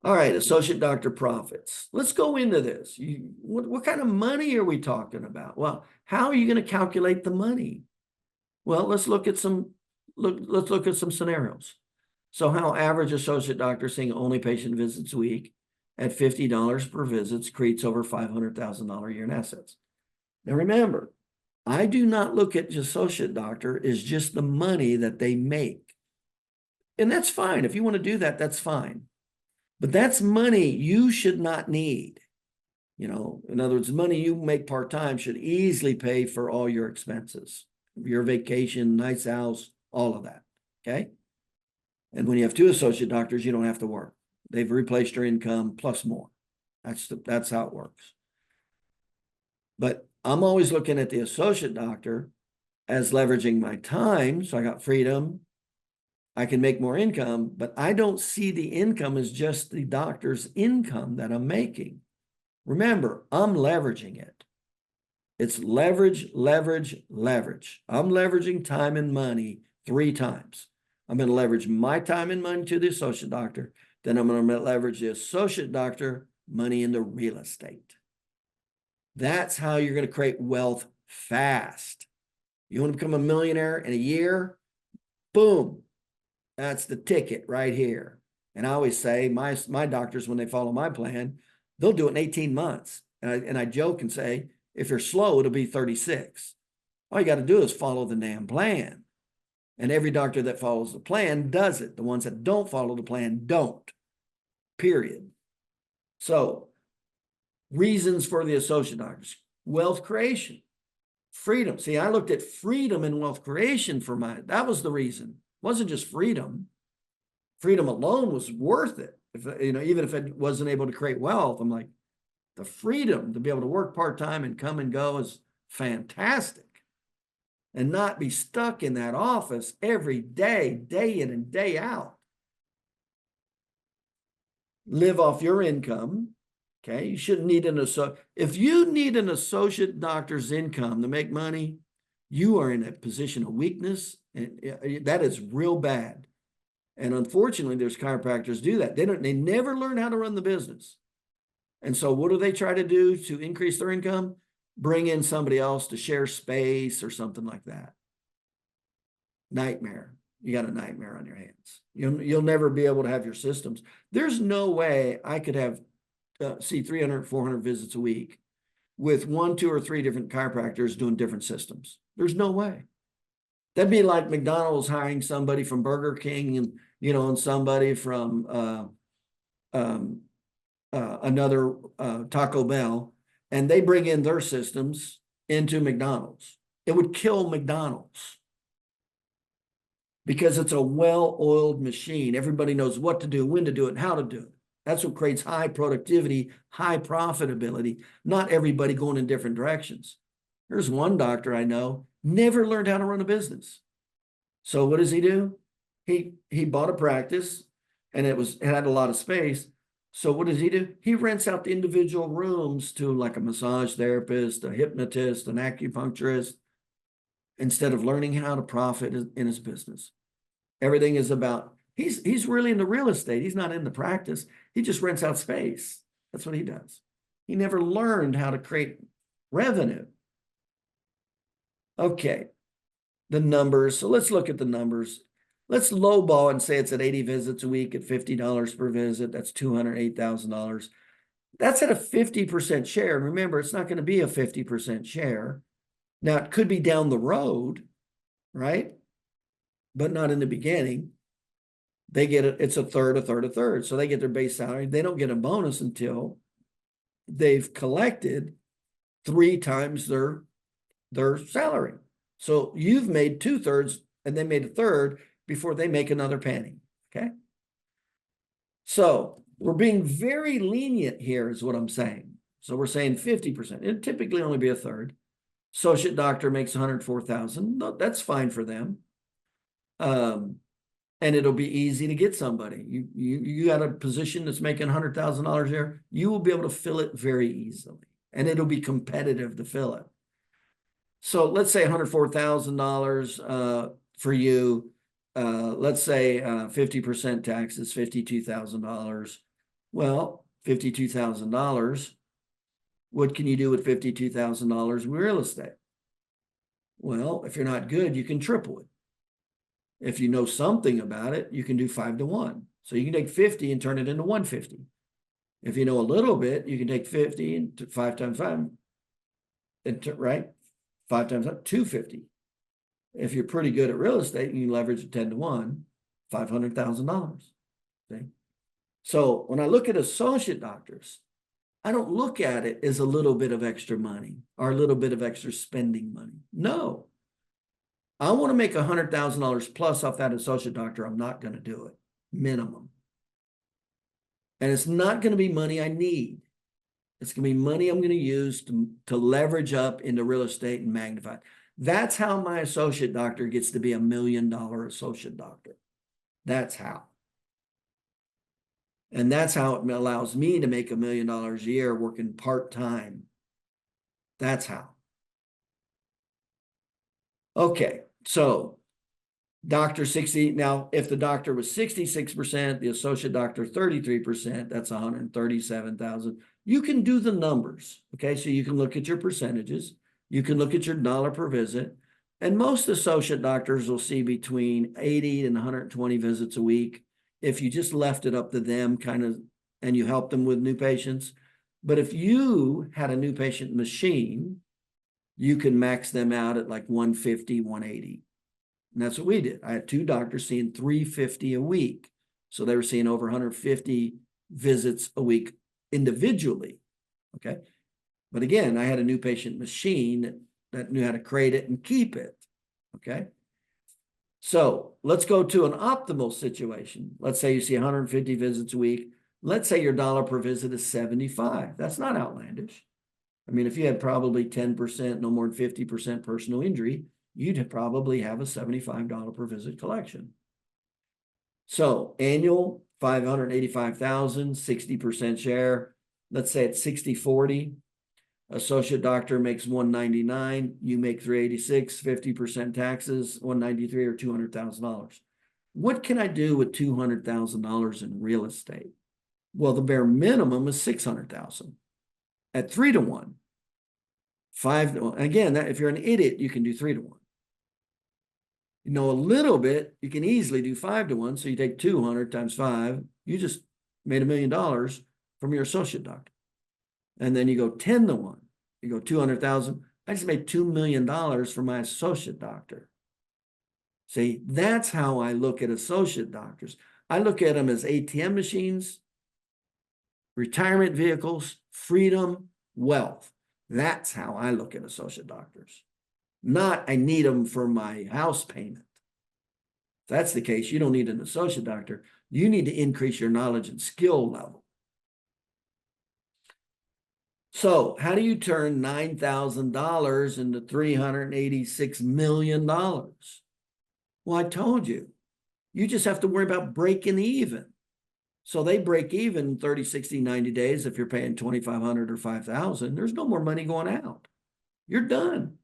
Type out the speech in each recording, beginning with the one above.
All right, associate doctor profits. Let's go into this. What kind of money are we talking about? Well, how are you going to calculate the money? Well, let's look at some scenarios. So how average associate doctor seeing only patient visits a week at $50 per visit creates over $500,000 a year in assets. Now remember, I do not look at associate doctor as just the money that they make. And that's fine. If you want to do that, that's fine. But that's money you should not need. You know, in other words, money you make part-time should easily pay for all your expenses, your vacation, nice house, all of that. Okay. And when you have two associate doctors, you don't have to work. They've replaced your income plus more. That's how it works. But I'm always looking at the associate doctor as leveraging my time. So I got freedom. I can make more income, but I don't see the income as just the doctor's income that I'm making. Remember, I'm leveraging it. It's leverage, leverage, leverage. I'm leveraging time and money 3 times. I'm going to leverage my time and money to the associate doctor. Then I'm going to leverage the associate doctor money into real estate. That's how you're going to create wealth fast. You want to become a millionaire in a year? Boom. That's the ticket right here. And I always say, my doctors, when they follow my plan, they'll do it in 18 months. And I joke and say, if you're slow, it'll be 36. All you got to do is follow the damn plan. And every doctor that follows the plan does it. The ones that don't follow the plan don't. Period. So, reasons for the associate doctors. Wealth creation. Freedom. See, I looked at freedom and wealth creation for that was the reason. It wasn't just freedom. Freedom alone was worth it. If, you know, even if it wasn't able to create wealth, I'm like, the freedom to be able to work part-time and come and go is fantastic. And not be stuck in that office every day, day in and day out. Live off your income. Okay, you shouldn't need an associate. If you need an associate doctor's income to make money, you are in a position of weakness, and that is real bad. And unfortunately, there's chiropractors do that. They never learn how to run the business. And so what do they try to do to increase their income? Bring in somebody else to share space or something like that. Nightmare. You got a nightmare on your hands. You'll never be able to have your systems. There's no way I could have see 300, 400 visits a week with 1, 2, or 3 different chiropractors doing different systems. There's no way. That'd be like McDonald's hiring somebody from Burger King and, you know, and somebody from another Taco Bell, and they bring in their systems into McDonald's. It would kill McDonald's because it's a well-oiled machine. Everybody knows what to do, when to do it, and how to do it. That's what creates high productivity, high profitability, not everybody going in different directions. There's one doctor I know, never learned how to run a business. So what does he do? He bought a practice, and it had a lot of space. So what does he do? He rents out the individual rooms to like a massage therapist, a hypnotist, an acupuncturist, instead of learning how to profit in his business. Everything is about, he's really into real estate. He's not into practice. He just rents out space. That's what he does. He never learned how to create revenue. Okay, the numbers. So let's look at the numbers. Let's lowball and say it's at 80 visits a week at $50 per visit. That's $208,000. That's at a 50% share. And remember, it's not going to be a 50% share. Now, it could be down the road, right? But not in the beginning. They get it. It's a third, a third, a third. So they get their base salary. They don't get a bonus until they've collected 3 times their salary. So you've made 2/3 and they made a third before they make another penny. Okay. So we're being very lenient here is what I'm saying. So we're saying 50%. It'd typically only be a third. Associate doctor makes $104,000. That's fine for them. And it'll be easy to get somebody. You got a position that's making $100,000 there, you will be able to fill it very easily. And it'll be competitive to fill it. So let's say $104,000 for you. Let's say 50% tax is $52,000. Well, $52,000. What can you do with $52,000 in real estate? Well, if you're not good, you can triple it. If you know something about it, you can do 5 to 1. So you can take 50 and turn it into 150. If you know a little bit, you can take 50 and 5 times 5, and right? 5 times 5, 250. If you're pretty good at real estate, you can leverage it 10 to 1, $500,000. Okay. So when I look at associate doctors, I don't look at it as a little bit of extra money or a little bit of extra spending money. No. I want to make $100,000 plus off that associate doctor. I'm not going to do it. Minimum. And it's not going to be money I need. It's going to be money I'm going to use to leverage up into real estate and magnify. That's how my associate doctor gets to be $1 million associate doctor. That's how. And that's how it allows me to make $1 million a year working part-time. That's how. Okay, so doctor 60. Now, if the doctor was 66%, the associate doctor 33%, that's 137,000. You can do the numbers. Okay, so you can look at your percentages. You can look at your dollar per visit. And most associate doctors will see between 80 and 120 visits a week if you just left it up to them kind of, and you help them with new patients. But if you had a new patient machine, you can max them out at like 150, 180. And that's what we did. I had 2 doctors seeing 350 a week. So they were seeing over 150 visits a week individually. Okay. But again, I had a new patient machine that knew how to create it and keep it. Okay. So let's go to an optimal situation. Let's say you see 150 visits a week. Let's say your dollar per visit is 75. That's not outlandish. I mean, if you had probably 10%, no more than 50% personal injury, you'd probably have a $75 per visit collection. So annual, 585,000, 60% share. Let's say it's 60-40. Associate doctor makes 199, you make 386, 50% taxes, 193 or $200,000. What can I do with $200,000 in real estate? Well, the bare minimum is 600,000 at 3 to 1. 5 to 1. Again, if you're an idiot, you can do 3 to 1. You know a little bit, you can easily do 5 to 1. So you take 200 times 5, you just made $1 million from your associate doctor. And then you go 10 to 1. You go 200,000. I just made $2 million for my associate doctor. See, that's how I look at associate doctors. I look at them as ATM machines, retirement vehicles, freedom, wealth. That's how I look at associate doctors. Not I need them for my house payment. If that's the case, you don't need an associate doctor. You need to increase your knowledge and skill level. So how do you turn $9,000 into $386 million? Well, I told you, you just have to worry about breaking even. So they break even 30, 60, 90 days. If you're paying $2,500 or $5,000, there's no more money going out. You're done.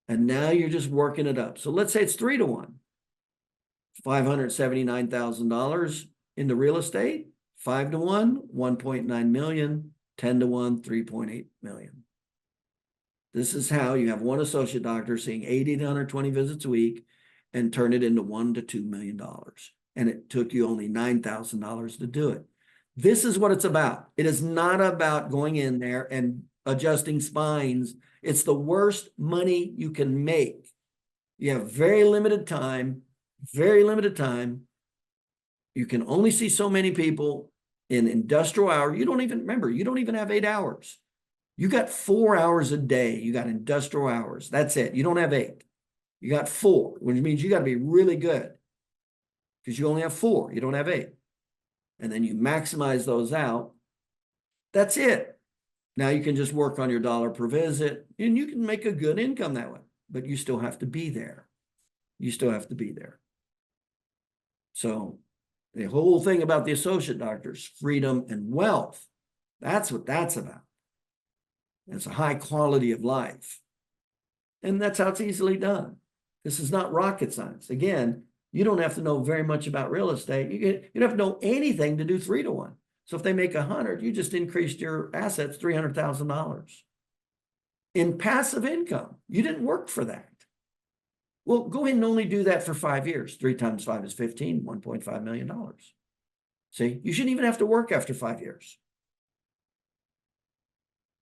And now you're just working it up. So let's say it's 3 to 1. $579,000 into real estate, 5 to 1, 1.9 million. 10 to 1, 3.8 million. This is how you have one associate doctor seeing 80 to 120 visits a week and turn it into $1 to $2 million. And it took you only $9,000 to do it. This is what it's about. It is not about going in there and adjusting spines. It's the worst money you can make. You have very limited time, very limited time. You can only see so many people. In industrial hour, you don't even have 8 hours. You got 4 hours a day. You got industrial hours. That's it. You don't have 8. You got 4, which means you got to be really good because you only have 4. You don't have 8. And then you maximize those out. That's it. Now you can just work on your dollar per visit and you can make a good income that way, but you still have to be there. You still have to be there. So the whole thing about the associate doctors, freedom and wealth, that's what that's about. It's a high quality of life. And that's how it's easily done. This is not rocket science. Again, you don't have to know very much about real estate. You don't have to know anything to do 3 to 1. So if they make 100, you just increased your assets $300,000 in passive income. You didn't work for that. Well, go ahead and only do that for 5 years. 3 times 5 is 15, $1.5 million. See, you shouldn't even have to work after 5 years.